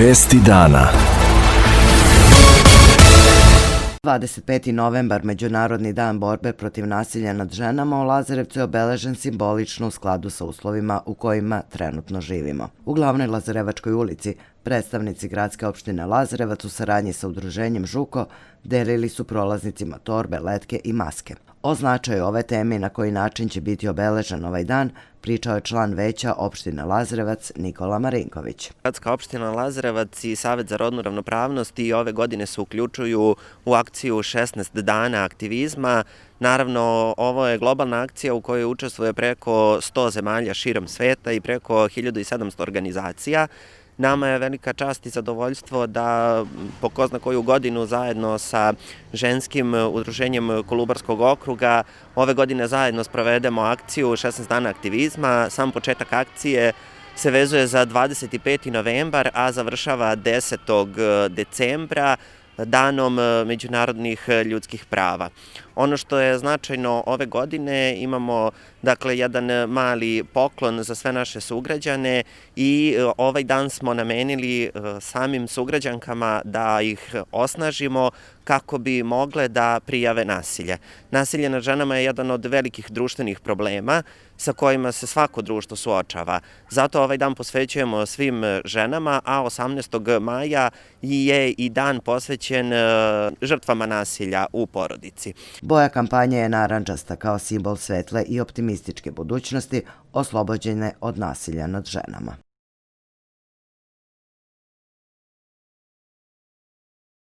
Vesti dana. 25. novembar, Međunarodni dan borbe protiv nasilja nad ženama, u Lazarevcu je obeležen simbolično u skladu sa uslovima u kojima trenutno živimo. U glavnoj Lazarevačkoj ulici predstavnici gradske opštine Lazarevac u saradnji sa udruženjem Žuko delili su prolaznicima torbe, letke i maske. O značaju ove teme i na koji način će biti obeležen ovaj dan pričao je član veća opštine Lazarevac Nikola Marinković. Gradska opština Lazarevac i Savet za rodnu ravnopravnost i ove godine se uključuju u akciju 16 dana aktivizma. Naravno, ovo je globalna akcija u kojoj učestvuje preko 100 zemalja širom sveta i preko 1700 organizacija. Nama je velika čast i zadovoljstvo da po ko zna koju godinu zajedno sa ženskim udruženjem Kolubarskog okruga ove godine zajedno sprovedemo akciju 16 dana aktivizma. Sam početak akcije se vezuje za 25. novembar, a završava 10. decembra, danom međunarodnih ljudskih prava. Ono što je značajno ove godine, imamo jedan mali poklon za sve naše sugrađane i ovaj dan smo namenili samim sugrađankama da ih osnažimo kako bi mogle da prijave nasilje. Nasilje nad ženama je jedan od velikih društvenih problema sa kojima se svako društvo suočava. Zato ovaj dan posvećujemo svim ženama, a 18. maja je i dan posvećen žrtvama nasilja u porodici. Boja kampanje je narandžasta kao simbol svetle i optimističke budućnosti oslobođene od nasilja nad ženama.